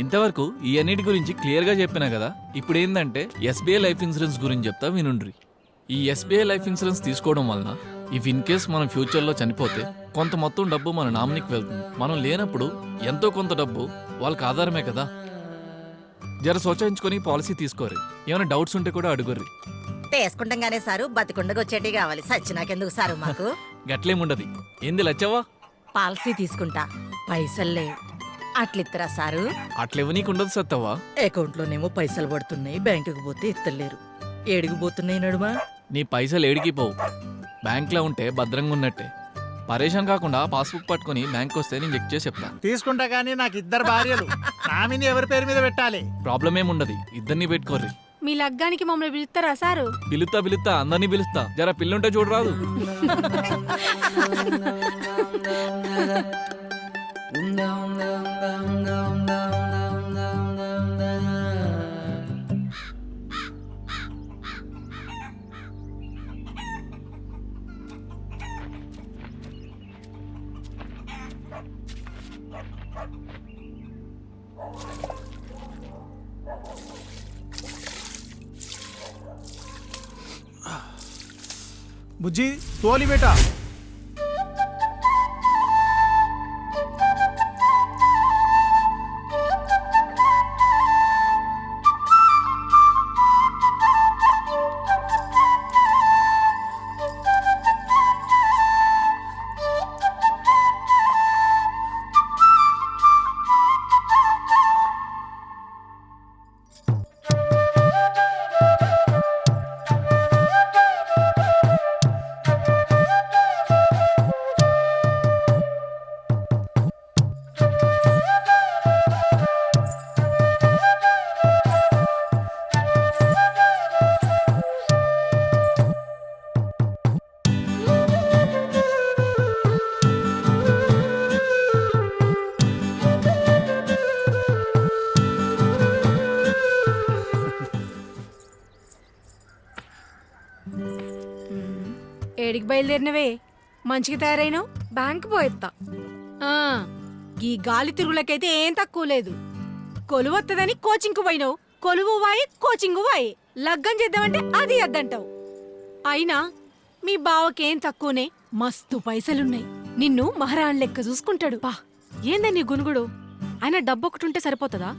ఇంతవరకు ఈ అన్నిటి గురించి క్లియర్గా చెప్పినా కదా. ఇప్పుడు ఏంటంటే ఎస్బీఐ లైఫ్ ఇన్సూరెన్స్ గురించి చెప్తా వినుండ్రి. ఈ ఎస్బీఐ లైఫ్ ఇన్సూరెన్స్ తీసుకోవడం వలన ఇఫ్ ఇన్ కేస్ మనం ఫ్యూచర్లో చనిపోతే కొంత మొత్తం డబ్బు మన నామినీకి వెళ్తుంది. మనం లేనప్పుడు ఎంతో కొంత డబ్బు వాళ్ళకి ఆధారమే కదా. జర సోచించుకొని పాలసీ తీసుకోరు. ఏమైనా డౌట్స్ ఉంటే కూడా అడుగుర్రి. తీసుకుంటాగానే సారు బతికుండగా వచ్చేటి కావాలి. సచ్చినాకెందుకు సారు మాకు గట్లేముండదు. ఏంది లచ్చవా? పాలసీ తీసుకుంటా, పైసల్లే అట్లిత్తరా సారు? అట్లేవు నీకు ఉండదు సత్తవా. అకౌంట్లోనేమో పైసలు పడుతున్నాయి, బ్యాంకుకి పోతే ఇత్తలేరు. ఏడికి పోతున్నాయి నడుమా? నీ పైసలు ఏడికి పోవు. బ్యాంక్లో ఉంటే భద్రంగా ఉన్నట్టే. పరేషాన్ కాకుండా పాస్బుక్ పట్టుకుని బ్యాంక్ వస్తే నేను చెక్ చేసి చెప్తా. తీసుకుంటా గానీ నాకు 2 భార్యలు. నామిని ఎవరి పేరు మీద పెట్టాలి? ప్రాబ్లం ఏముండదు, ఇద్దరిని పెట్టుకోర్రి. మీ లగ్గానికి మమ్మల్ని పిలుస్తారా సారు? పిలుస్తా అందరినీ పిలుస్తా. జర పిల్లుంటే చూడరాదు. బుజ్జి తోలి బేటా. ఏడికి బయలుదేరినవే? మంచిగా తయారైనావు. బ్యాంక్ పోయేత్తా. ఈ గాలి తిరుగులకైతే ఏం తక్కువ లేదు. కొలువత్తదని కోచింగ్కు పోయినావు. కొలువు వాయి కోచింగ్ వాయి. లగ్గం చేద్దామంటే అది అద్దంటావు. అయినా మీ బావకేం తక్కువనే, మస్తు పైసలున్నాయి. నిన్ను మహారాణి లెక్క చూసుకుంటాడు. పా ఏందే నీ గునుగుడు? ఆయన డబ్బు ఒకటి ఉంటే సరిపోతుందా?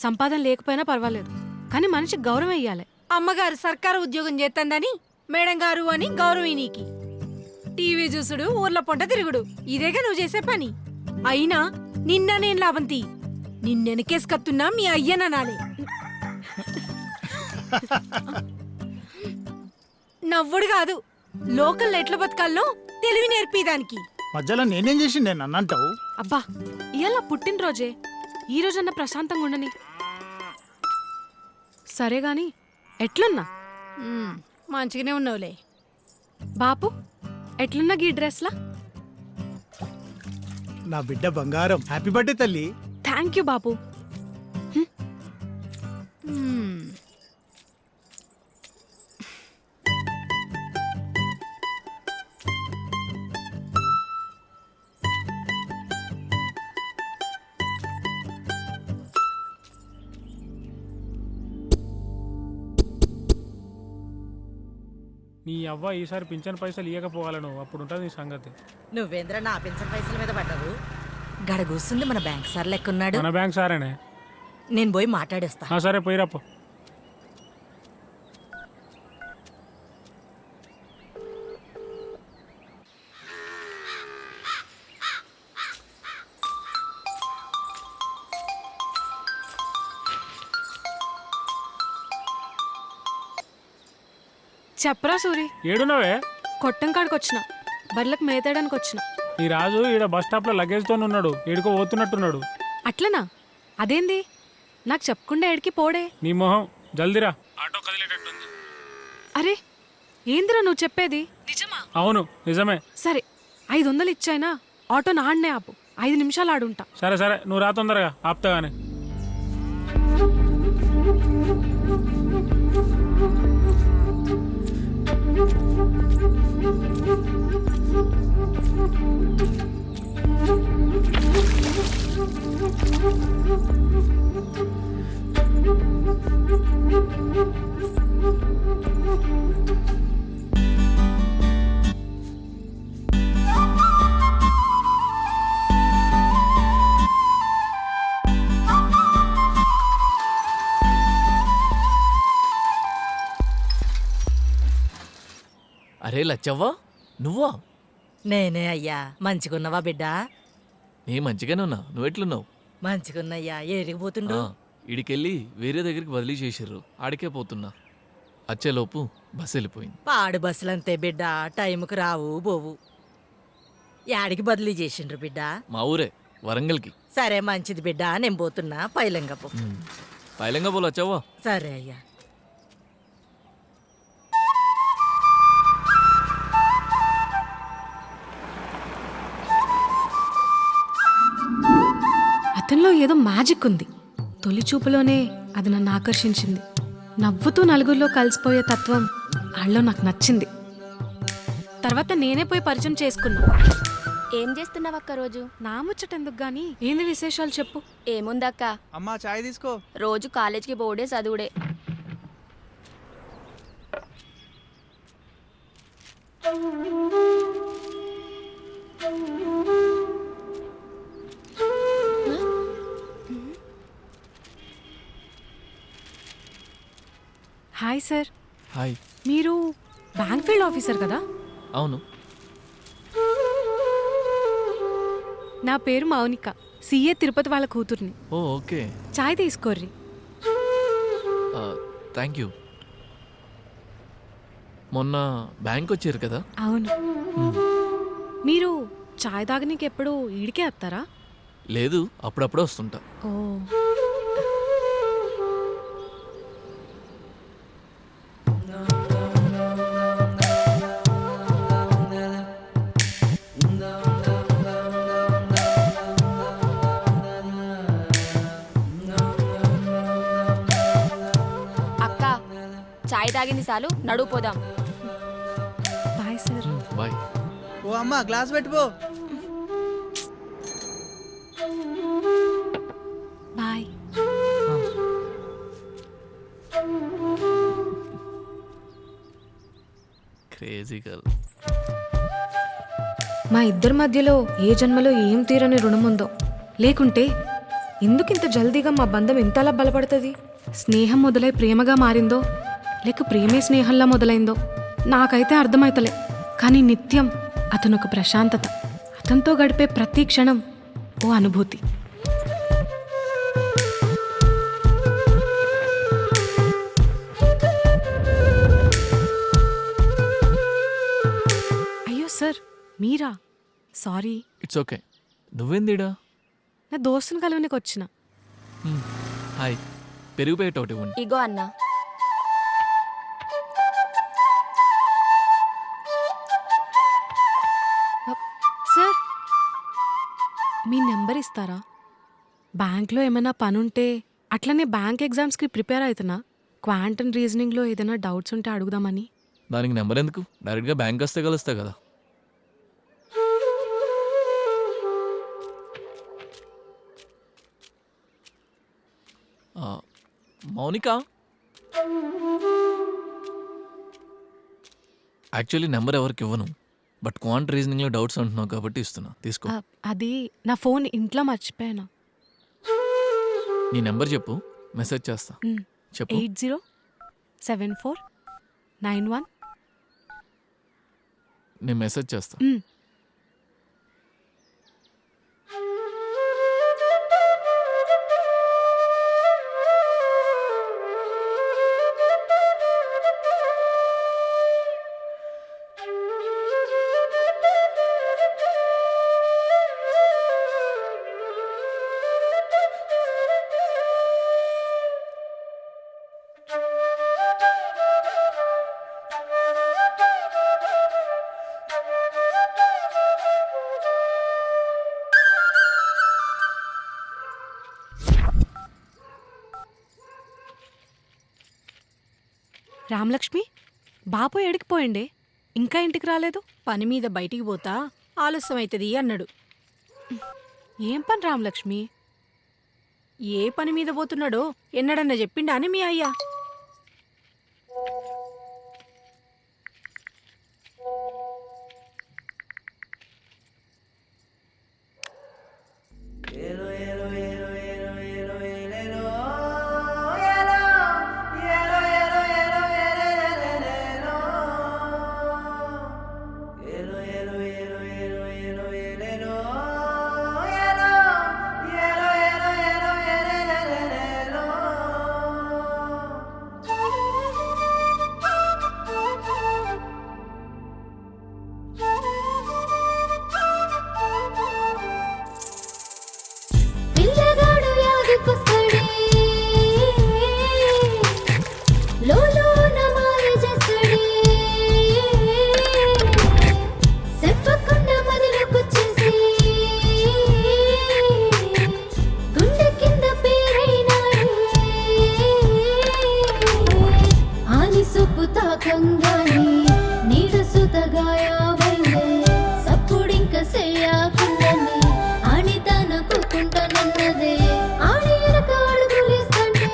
సంపాదన లేకపోయినా పర్వాలేదు, కానీ మనిషికి గౌరవం ఇయ్యాలి. అమ్మగారు సర్కారు ఉద్యోగం చేస్తుందని మేడం గారు అని గౌరవం నీకి. టీవీ చూసుడు, ఊర్ల పొంట తిరుగుడు, ఇదేగా నువ్వు చేసే పని. అయినా నిన్న నేను లాభంతి నిన్నెనకేసుకత్తున్నా మీ అయ్యననాలే. నవ్వుడు కాదు, లోకల్ ఎట్ల బతకాల్లో తెలివి నేర్పిదానికి. మధ్యలో నేనేం చేసిండే నన్ను అంటావు? అబ్బా ఇవాళ పుట్టినరోజే, ఈ రోజన్నా ప్రశాంతంగా ఉండని. సరే గాని ఎట్లున్నా? మంచిగానే ఉన్నావులే. బాపు ఎట్లున్నా గీ డ్రెస్లా? నా బిడ్డ బంగారం. హ్యాపీ బర్త్డే తల్లి. థ్యాంక్ యూ బాపు. నీ అవ్వ ఈసారి పింఛన్ పైసలు ఇవ్వకపోవాలను, అప్పుడు ఉంటుంది నీ సంగతి. నువ్వేంద్ర నా పెన్షన్ పైసల మీద పడ్డావు? గడ కూస్తుంది మన బ్యాంక్ సార్ లెక్కున్నాడు. మన బ్యాంక్ సారేనే. నేను పోయి మాట్లాడేస్తా. సరే పోయిరాపో. చెప్పరా సూరి? ఏడున్నావే? కొట్టం కాడికి వచ్చిన, బర్లకు మేతేయడానికి వచ్చిన. ఈ రాజు ఈడ బస్ స్టాప్ లో లగేజ్ తో ఉన్నాడు, ఏడుకో పోతున్నట్టున్నాడు. అట్లనా? అదేంది నాకు చెప్పకుండా ఏడికి పోడే? నీ మొహం జల్దిరా, ఆటో కదిలేటట్టుంది. అరే ఏందిరా నువ్వు చెప్పేది? నిజమా? అవును నిజమే. సరే 500 ఇచ్చాయినా ఆటో నాన్నే ఆపు, 5 నిమిషాలు ఆడుంటా. సరే సరే నువ్వు రా తొందరగా, ఆపుతాగానే. అరే లచ్చవ్వా, నువ్వా? నేనే అయ్యా. మంచిగున్నవా బిడ్డ? నీ మంచిగానే ఉన్నా, నువ్వెట్లున్నావు? మంచిగున్నయ్యా. ఏడికి పోతుండు? ఇడికెళ్ళి వేరే దగ్గరికి బదిలీ చేసిర్రు, ఆడికే పోతున్నా. వచ్చేలోపు బస్సు వెళ్ళిపోయింది. పాడు బస్సులంతే బిడ్డ, టైంకి రావు పోవు. యాడికి బదిలీ చేసిండ్రు బిడ్డ? మా ఊరే, వరంగల్కి. సరే మంచిది బిడ్డ, నేను పోతున్నా. పైలంగా పో. పైలంగా పోలు వచ్చావా? సరే అయ్యా. అతనిలో ఏదో మ్యాజిక్ ఉంది. తొలి చూపులోనే అది నన్ను ఆకర్షించింది. నవ్వుతూ నలుగురిలో కలిసిపోయే తత్వం ఆళ్ళలో నాకు నచ్చింది. తర్వాత నేనే పోయి పరిచయం చేసుకున్నా. ఏం చేస్తున్నావక్క రోజు? నా ముచ్చటెందుకు గాని, ఏంది విశేషాలు చెప్పు. ఏముందక్క, అమ్మా చాయ్ తీసుకో. రోజు కాలేజ్కి పోడే చదువుడే. Hi sir. హాయ్. మీరు బ్యాంక్ ఫీల్డ్ ఆఫీసర్ కదా? అవును. నా పేరు మౌనిక, సిఏ తిరుపతి వాళ్ళ కూతుర్ని. ఓ ఓకే. చాయ్ తీసుకోర్రి. Thank you. మొన్న బ్యాంక్ వచ్చారు కదా? అవును. మీరు చాయ్ తాగనీకి ఎప్పుడు ఈడికే వస్తారా? లేదు, అప్పుడప్పుడే వస్తుంటా. ఓ, అక్క, చాయ్ తాగింది చాలు, నడువు పోదాం. Bye sir. బాయ్. ఓ అమ్మా గ్లాస్ పెట్టుకో. బాయ్. Crazy girl. మా ఇద్దరి మధ్యలో ఏ జన్మలో ఏం తీరని రుణముందో, లేకుంటే ఎందుకింత జల్దీగా మా బంధం ఇంతలా బలపడుతుంది? స్నేహం మొదలై ప్రేమగా మారిందో, లేక ప్రేమే స్నేహంలా మొదలైందో నాకైతే అర్థమైతలే. కానీ నిత్యం అతనొక ప్రశాంతత, అతనితో గడిపే ప్రతి క్షణం ఓ అనుభూతి. అయ్యో సార్, మీరా? సారీ. It's okay. నువ్వేందిడా? నా దోస్తుని కలవనికి వచ్చిన. హాయ్. పెరుగు ప్యాకెట్ ఒకటి ఇవ్వండి. ఇగో అన్న. సార్, మీ నెంబర్ ఇస్తారా? బ్యాంక్లో ఏమైనా పనుంటే, అట్లనే బ్యాంక్ ఎగ్జామ్స్కి ప్రిపేర్ అవుతున్నా. క్వాంటమ్ రీజనింగ్లో ఏదైనా డౌట్స్ ఉంటే అడుగుదామని. దానికి నెంబర్ ఎందుకు? డైరెక్ట్గా బ్యాంక్ వస్తే కలుస్తా కదా. మౌనిక, యాక్చువల్లీ నెంబర్ ఎవరికి ఇవ్వను, బట్ క్వాంట్ రీజనింగ్లో డౌట్స్ అంటున్నావు కాబట్టి ఇస్తున్నా, తీసుకో. అది నా ఫోన్ ఇంట్లో మర్చిపోయాను. నీ నెంబర్ చెప్పు, మెసేజ్ చేస్తా. చెప్పు. 807491. నేను మెసేజ్ చేస్తా. రామలక్ష్మి బాపు ఎడికిపోయిండే ఇంకా ఇంటికి రాలేదు. పని మీద బయటికి పోతా ఆలస్యం అవుతుంది అన్నాడు. ఏం పని రామలక్ష్మి? ఏ పని మీద పోతున్నాడో ఎన్నడన్నా చెప్పిండా అని మీ అయ్యా? పిల్లగాడు యాదికొస్తాడే లోలోన మాయ చేస్తాడే చెప్పకుండా మదిలోకొచ్చేసి గుండె కింద పేరైనాడే ఆని సొప్పు తాకంగానే నీడ సుతగాయావైందే సప్పుడింక సేయాకుండానే ఆని తనకుకుంటానన్నదే ఆని ఎనక అడుగులేస్తంటే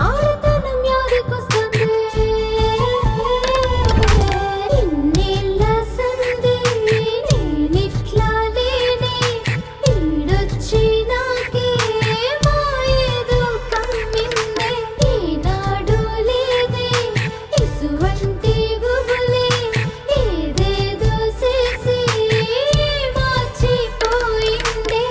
ఆడతనం యాదికొస్తుంది ఇన్నేళ్ళ సంధి నేనిట్లా లేనే ఈడొచ్చి నాకే మాయేదో కమ్మిందే ఈనాడు లేదే ఇసువంటి గుబులే ఏదేదో చేసి మార్చిపోయిందే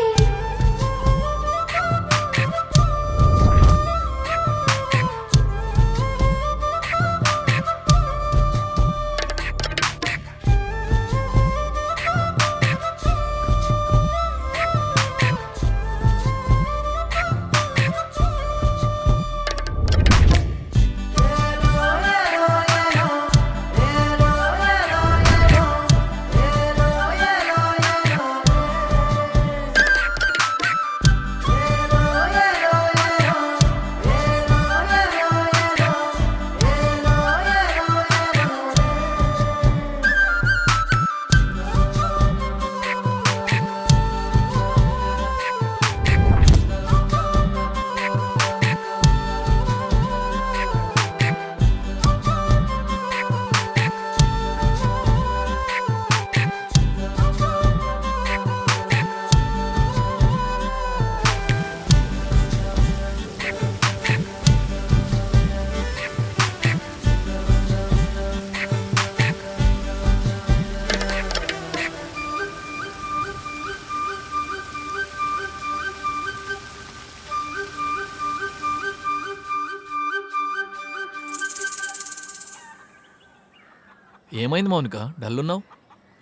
ఏమైంది మౌనిక, డల్లున్నావు?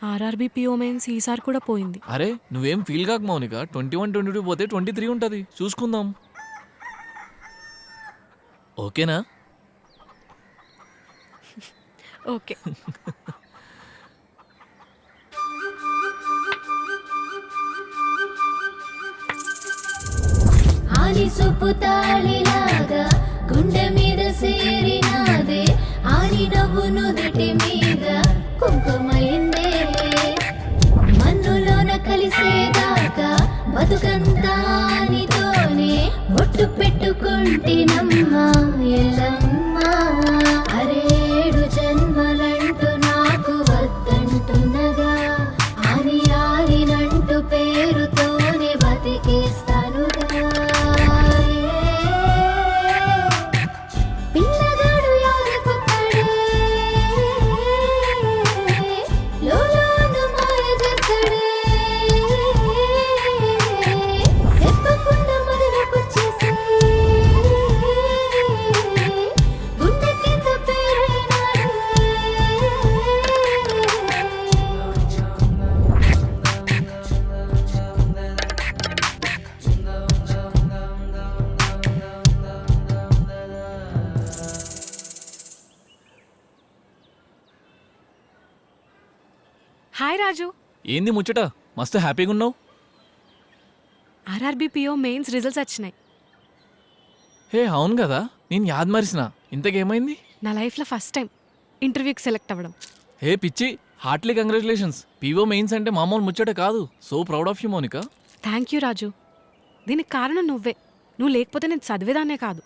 ఆర్ఆర్బీ పిఓ మెయిన్స్ ఈసారి కూడా పోయింది. అరే నువ్వేం ఫీల్ కాక మౌనిక, 21, 22 పోతే 23 ఉంటుంది, చూసుకుందాం. ఓకేనా? ఓకే. ఆని సొప్పు తాళిలాగా గుండె మీద సేరినాదే ఆని నవ్వు నుదుటి మీద కుంకుమైందే మన్నులోన కలిసేదాకా బతుకంతా ఆనితోనే ఒట్టు పెట్టుకుంటినమ్మా ఎల్లమ్మా అరేడు జన్మలంటూ నాకు వద్దంటున్నగా ఆని ఆరినంటూ పేరుతోనే బతికేస్తానుగా పిల్లగాడు యాదికొస్తాడే లోలోన మాయ చేస్తాడే చెప్పకుండా మదిలోకొచ్చేసి గుండె కింద పేరైనాడే హాయ్ రాజు. ఏంది ముచ్చట, మస్తు హ్యాపీగా ఉన్నావు? ఆర్ఆర్బీ పిఓ మెయిన్స్ రిజల్ట్స్ వచ్చినాయి. హే అవును కదా, నేను యాద్ మరిసిన ఇంతకేమైంది? నా లైఫ్లో ఫస్ట్ టైం ఇంటర్వ్యూకి సెలెక్ట్ అవ్వడం. హే పిచ్చి, హార్ట్లీ కంగ్రాచులేషన్స్. పీఓ మెయిన్స్ అంటే మామూలు ముచ్చట కాదు. So proud of you Monika. Thank you Raju. దీనికి కారణం నువ్వే. నువ్వు లేకపోతే నేను చదివేదాన్నే కాదు.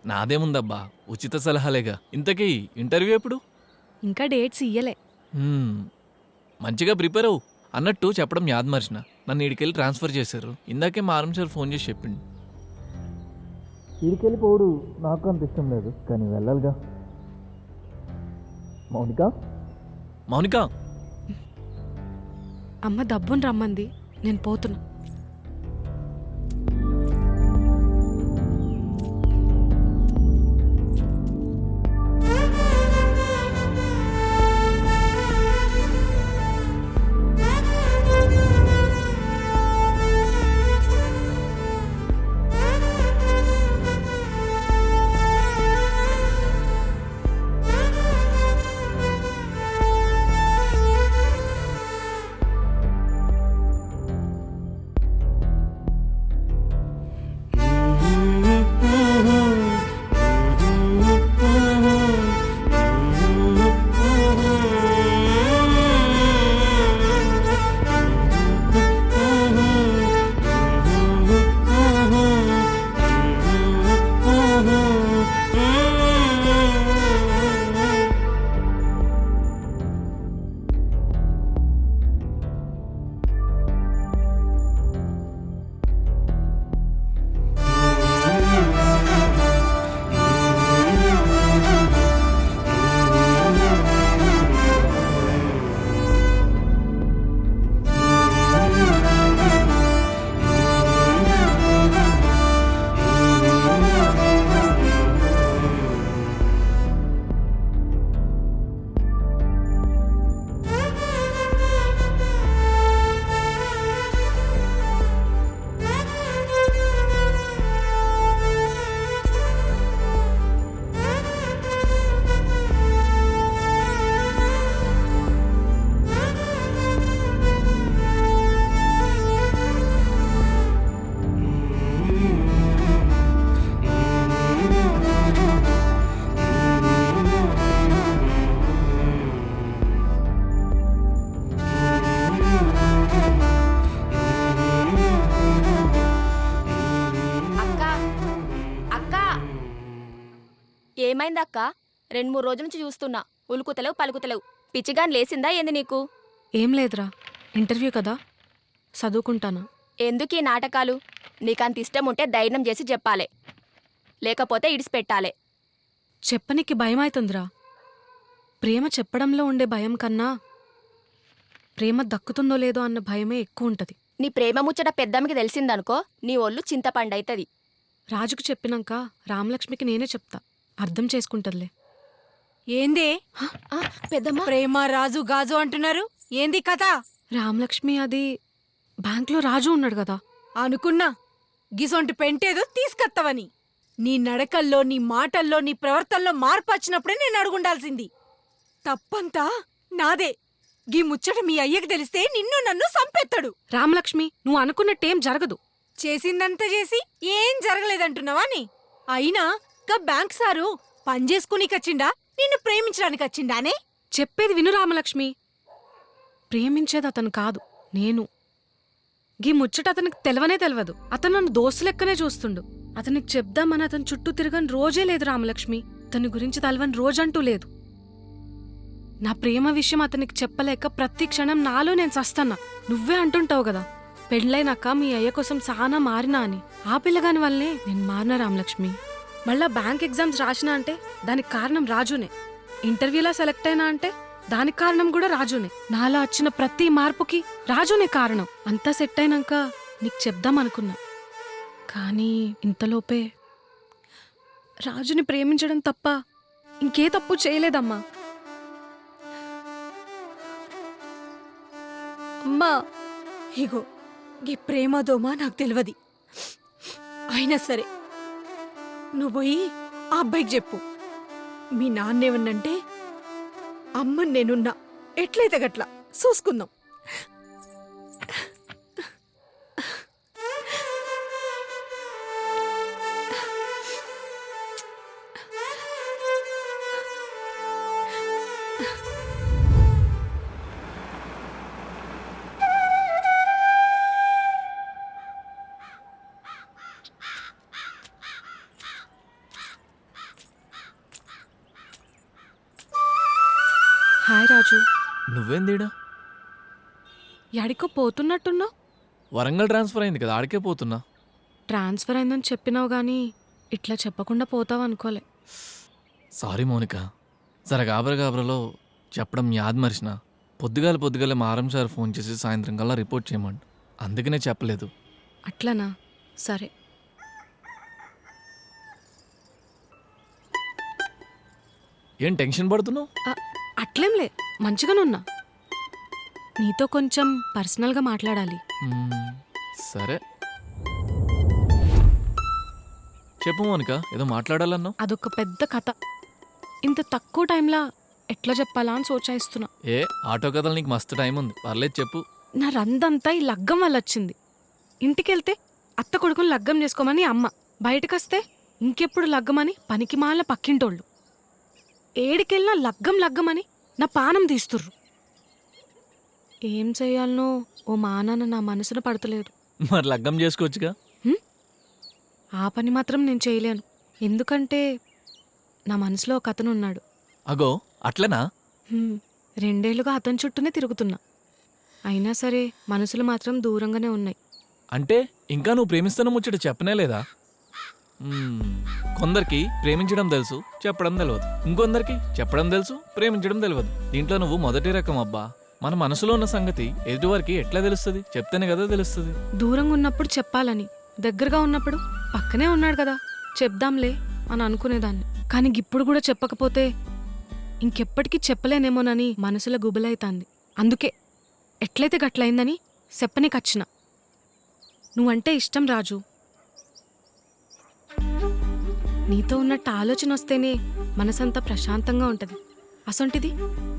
నాదేముందబ్బా, ఉచిత సలహాలేగా. ఇంతకీ ఇంటర్వ్యూ ఎప్పుడు? ఇంకా డేట్స్ ఇయ్యలే. మంచిగా ప్రిపేర్ అవ్వు. అన్నట్టు చెప్పడం యాద్ మర్చిన, నన్ను ఈడికెళ్ళి ట్రాన్స్ఫర్ చేశారు. ఇందాకే మా ఆరం సార్ ఫోన్ చేసి చెప్పిండు. ఈడికెళ్ళిపోడు నాకు అంత ఇష్టం లేదు, కానీ వెళ్ళాలిగా. మౌనిక, మౌనిక, అమ్మ దబ్బుని రమ్మంది, నేను పోతున్నా. ఏమైంది అక్క? 2-3 రోజుల నుంచి చూస్తున్నా, ఉలుకుతలేవు పలుకుతలేవు. పిచ్చిగాని లేసిందా ఏంది నీకు? ఏం లేదురా, ఇంటర్వ్యూ కదా, చదువుకుంటాను. ఎందుకు ఈ నాటకాలు? నీకంత ఇష్టం ఉంటే ధైర్యం చేసి చెప్పాలే, లేకపోతే ఇడిసిపెట్టాలే. చెప్పనికి భయం అవుతుందిరా. ప్రేమ చెప్పడంలో ఉండే భయం కన్నా ప్రేమ దక్కుతుందో లేదో అన్న భయమే ఎక్కువ ఉంటుంది. నీ ప్రేమ ముచ్చట పెద్దమ్మకి తెలిసిందనుకో, నీ ఒళ్ళు చింతపండైతది. రాజుకు చెప్పినాక రామలక్ష్మికి నేనే చెప్తా, అర్థం చేసుకుంటదిలే. ఏందే పెద్దమ్మ, ప్రేమ రాజు గాజు అంటున్నారు, ఏంది కథ? రామలక్ష్మి అది బ్యాంక్లో రాజు ఉన్నాడు కదా. అనుకున్నా గిసొంటి పెంటేదో తీసుకత్తవని. నీ నడకల్లో, నీ మాటల్లో, నీ ప్రవర్తనలో మార్పు వచ్చినప్పుడే నేను అడుగుండాల్సింది. తప్పంతా నాదే. గీ ముచ్చట మీ అయ్యకి తెలిస్తే నిన్ను నన్ను సంపెత్తాడు. రామలక్ష్మి, నువ్వు అనుకున్నట్టేం జరగదు. చేసిందంతా చేసి ఏం జరగలేదంటున్నావా నీ? అయినా గా బ్యాంక్ సారు పనిచేసుకునికచ్చిండా, నిన్ను ప్రేమించడానికచ్చిండానే? చెప్పేది విను రామలక్ష్మి. ప్రేమించేది అతను కాదు, నేను. గీ ముచ్చట అతనికి తెలియదు. అతను నన్ను దోస్తు లెక్కనే చూస్తుండు. అతనికి చెప్దామని అతను చుట్టూ తిరగని రోజే లేదు రామలక్ష్మి. అతని గురించి తలవని రోజంటూ లేదు. నా ప్రేమ విషయం అతనికి చెప్పలేక ప్రతి క్షణం నాలో నేను చస్తన్నా. నువ్వే అంటుంటావు కదా, పెళ్ళైనాక మీ అయ్య కోసం చాలా మారినా అని. ఆ పిల్లగాని వల్లనే నేను మారినా రామలక్ష్మి. మళ్ళా బ్యాంక్ ఎగ్జామ్స్ రాసినా అంటే దానికి కారణం రాజునే. ఇంటర్వ్యూలో సెలెక్ట్ అయినా అంటే దానికి కారణం కూడా రాజునే. నాలో వచ్చిన ప్రతి మార్పుకి రాజునే కారణం. అంతా సెట్ అయినాక నీకు చెప్దామనుకున్నా, కానీ ఇంతలోపే రాజుని ప్రేమించడం తప్ప ఇంకే తప్పు చేయలేదమ్మా. అమ్మా, ఇగో గీ ప్రేమ దోమ నాకు తెలియదు. అయినా సరే నువ్వు పోయి ఆ అబ్బాయికి చెప్పు. మీ నాన్నేమన్నంటే అమ్మని నేనున్నా, ఎట్లయితే గట్లా చూసుకుందాం. హాయ్ రాజు. నువ్వేందీడా? యాడికో పోతున్నట్టున్నావు? వరంగల్ ట్రాన్స్ఫర్ అయింది కదా, ఆడికే పోతున్నా. ట్రాన్స్ఫర్ అయిందని చెప్పినావు గానీ ఇట్లా చెప్పకుండా పోతావు అనుకోలే. సారీ మౌనిక, సరే గాబరలో చెప్పడం యాద్ మరిచిన. పొద్దుగాలే మా ఆరం సార్ ఫోన్ చేసి సాయంత్రం కల్లా రిపోర్ట్ చేయమండి, అందుకనే చెప్పలేదు. అట్లనా? సరే. ఏం టెన్షన్ పడుతున్నావు? అట్లేంలే, మంచిగానున్నా. నీతో కొంచెం పర్సనల్గా మాట్లాడాలి. సరే చెప్పు మౌనిక, ఏదో మాట్లాడాలన్నావు. అదొక పెద్ద కథ. ఇంత తక్కువ టైంలో ఎట్లా చెప్పాలా అని సోచాయిస్తున్నా. ఏ ఆటో కథలు నీకు మస్తు టైం ఉంది, పర్లేదు చెప్పు. నా రందంతా ఈ లగ్గం వల్ల వచ్చింది. ఇంటికెళ్తే అత్త కొడుకుని లగ్గం చేసుకోమని అమ్మ, బయటకొస్తే ఇంకెప్పుడు లగ్గమని పనికిమాల పక్కింటోళ్ళు. ఏడికెళ్ళినా లగ్గమని నా పానం తీస్తుర్రు. ఏం చెయ్యాలనో ఓ మానాన్న నా మనసున పడతలేదు. మరి లగ్గం చేసుకోవచ్చుగా. ఆ పని మాత్రం నేను చేయలేను, ఎందుకంటే నా మనసులో ఒక అతను ఉన్నాడు. అగో అట్లనా? 2 ఏళ్లుగా అతని చుట్టూనే తిరుగుతున్నా. అయినా సరే మనసులు మాత్రం దూరంగానే ఉన్నాయి. అంటే ఇంకా నువ్వు ప్రేమిస్తున్న ముచ్చట చెప్పనే లేదా? కొందరికి ప్రేమించడం తెలుసు, చెప్పడం తెలియదు. ఇంకొందరికి చెప్పడం తెలుసు, ప్రేమించడం తెలియదు. దీంట్లో నువ్వు మొదటి రకం అబ్బా. మన మనసులో ఉన్న సంగతి ఎదుటివారికి ఎట్లా తెలుస్తుంది? చెప్తేనే కదా తెలుస్తుంది. దూరంగా ఉన్నప్పుడు చెప్పాలని, దగ్గరగా ఉన్నప్పుడు పక్కనే ఉన్నాడు కదా చెప్దాంలే అని అనుకునేదాన్ని. కానీ ఇప్పుడు కూడా చెప్పకపోతే ఇంకెప్పటికీ చెప్పలేనేమోనని మనసులో గుబులైతాంది. అందుకే ఎట్లయితే గట్లయిందని చెప్పనీకచ్చిన. నువ్వంటే ఇష్టం రాజు. నీతో ఉన్నట్టు ఆలోచన వస్తేనే మనసంతా ప్రశాంతంగా ఉంటది. అసొంటిది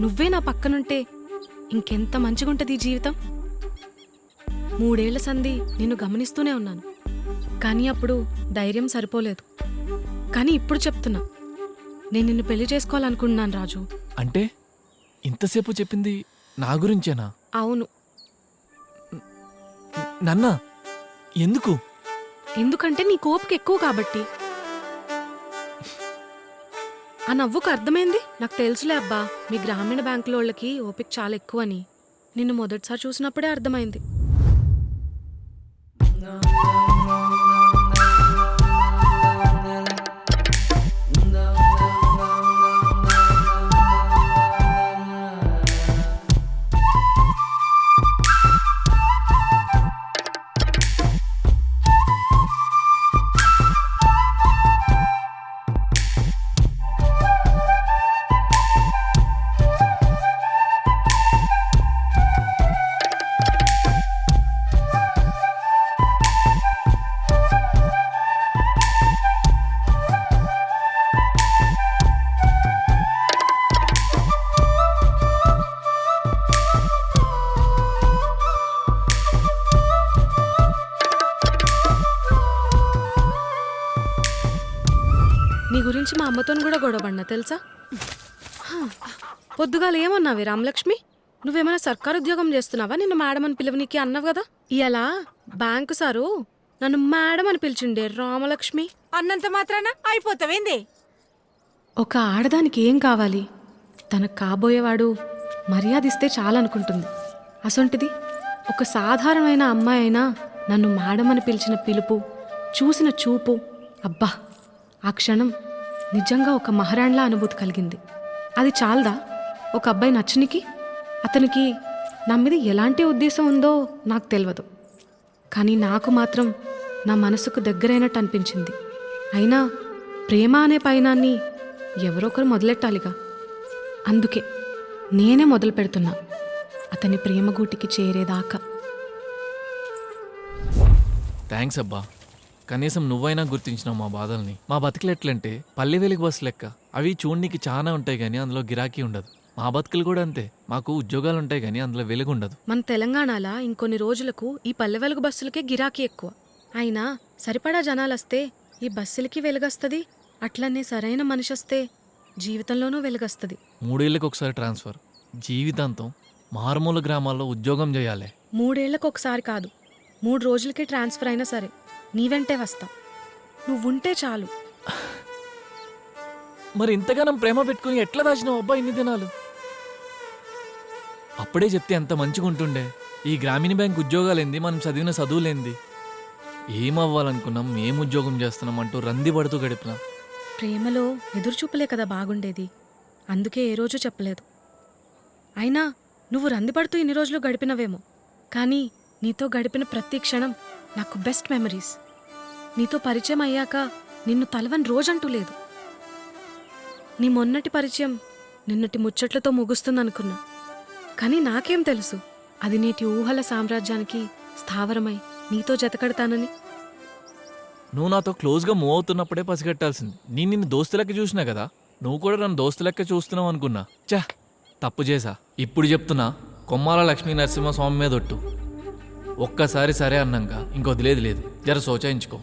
నువ్వే నా పక్కనుంటే ఇంకెంత మంచిగుంటది ఈ జీవితం. 3 ఏళ్ల సంధి నిన్ను గమనిస్తూనే ఉన్నాను, కానీ అప్పుడు ధైర్యం సరిపోలేదు. కానీ ఇప్పుడు చెప్తున్నా, నేను నిన్ను పెళ్లి చేసుకోవాలనుకుంటున్నాను రాజు. అంటే ఇంతసేపు చెప్పింది నా గురించేనా? అవును. నన్నా? ఎందుకు? ఎందుకంటే నీ కోపిక ఎక్కువ కాబట్టి. ఆ నవ్వుకు అర్థమైంది. నాకు తెలుసులే అబ్బా, మీ గ్రామీణ బ్యాంకులో వాళ్ళకి ఓపిక చాలా ఎక్కువ అని. నిన్ను మొదటిసారి చూసినప్పుడే అర్థమైంది. నీ గురించి మా అమ్మతో కూడా గొడవపడినా తెలుసా? పొద్దుగాల ఏమన్నావే రామలక్ష్మి? నువ్వేమైనా సర్కారు ఉద్యోగం చేస్తున్నావా? నిన్ను మేడం అని పిలువనికి అన్నావు కదా. ఇలా బ్యాంకు సారు నన్ను మేడం అని పిలిచిండే. రామలక్ష్మి అన్నంత మాత్రాన అయిపోతావేంది? ఒక ఆడదానికి ఏం కావాలి? తనకు కాబోయేవాడు మర్యాద ఇస్తే చాలనుకుంటుంది. అసొంటిది ఒక సాధారణమైన అమ్మాయి అయినా నన్ను మేడం అని పిలిచిన పిలుపు, చూసిన చూపు, అబ్బా ఆ క్షణం నిజంగా ఒక మహారాణిలా అనుభూతి కలిగింది. అది చాలదా ఒక అబ్బాయి నచ్చనికి? అతనికి నా మీద ఎలాంటి ఉద్దేశం ఉందో నాకు తెలియదు, కానీ నాకు మాత్రం నా మనసుకు దగ్గరైనట్టు అనిపించింది. అయినా ప్రేమ అనే పయనాన్ని ఎవరొకరు మొదలెట్టాలిగా. అందుకే నేనే మొదలు పెడుతున్నా అతని ప్రేమగూటికి చేరేదాకా. థ్యాంక్స్ అబ్బా, కనీసం నువ్వైనా గుర్తించినావు మా బాధల్ని. మా బతుకులు ఎట్లంటే పల్లె వెలుగు బస్సు లెక్క. అవి చూడనికి చాలా ఉంటాయి కానీ అందులో గిరాకీ ఉండదు. మా బతుకులు కూడా అంతే, మాకు ఉద్యోగాలు ఉంటాయి కానీ అందులో వెలుగు ఉండదు. మన తెలంగాణలో ఇంకొన్ని రోజులకు ఈ పల్లె వెలుగు బస్సులకే గిరాకీ ఎక్కువ. అయినా సరిపడా జనాలొస్తే ఈ బస్సులకి వెలుగొస్తుంది. అట్లనే సరైన మనిషి వస్తే జీవితంలోనూ వెలుగొస్తుంది. 3 ఏళ్ళకి ఒకసారి ట్రాన్స్ఫర్, జీవితాంతం మారుమూల గ్రామాల్లో ఉద్యోగం చేయాలి. 3 ఏళ్లకు ఒకసారి కాదు, 3 రోజులకే ట్రాన్స్ఫర్ అయినా సరే నీ వెంటే వస్తా. నువ్వుంటే చాలు. మరి ఇంతగానం ప్రేమ పెట్టుకుని ఎట్లా దాచినావు అబ్బా ఇన్ని దినాలు? అప్పుడే చెప్తే ఎంత మంచిగా ఉంటుండే. ఈ గ్రామీణ బ్యాంక్ ఉద్యోగాలేంది, మనం చదివిన చదువులేంది, ఏమవ్వాలనుకున్నాం, ఏం ఉద్యోగం చేస్తున్నాం అంటూ రంది పడుతూ గడిపినా. ప్రేమలో ఎదురుచూపులే కదా బాగుండేది. అందుకే ఏ రోజు చెప్పలేదు. అయినా నువ్వు రందిపడుతూ ఇన్ని రోజులు గడిపినవేమో, కానీ నీతో గడిపిన ప్రతి క్షణం నాకు బెస్ట్ మెమరీస్. నీతో పరిచయం అయ్యాక నిన్ను తలవని రోజంటూ లేదు. నీ మొన్నటి పరిచయం నిన్నటి ముచ్చట్లతో ముగుస్తుందనుకున్నా, కానీ నాకేం తెలుసు అది నేటి ఊహల సామ్రాజ్యానికి స్థావరమై నీతో జతకడతానని. నువ్వు నాతో క్లోజ్గా మూవ్ అవుతున్నప్పుడే పసిగట్టాల్సింది. నేను నిన్ను దోస్తులెక్క చూసినా కదా, నువ్వు కూడా నన్ను దోస్తులెక్క చూస్తున్నావు అనుకున్నా. చా, తప్పు చేసా. ఇప్పుడు చెప్తున్నా, కొమ్మాల లక్ష్మీ నరసింహస్వామి మీద ఒట్టు. ఒక్కసారి సరే అన్నాక ఇంకొదిలేదు లేదు. జర సోచాయించుకో.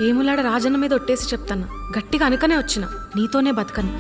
ఏములాడ రాజన్న మీద ఒట్టేసి చెప్తాను, గట్టిగా అనుకనే వచ్చిన నీతోనే బతకని.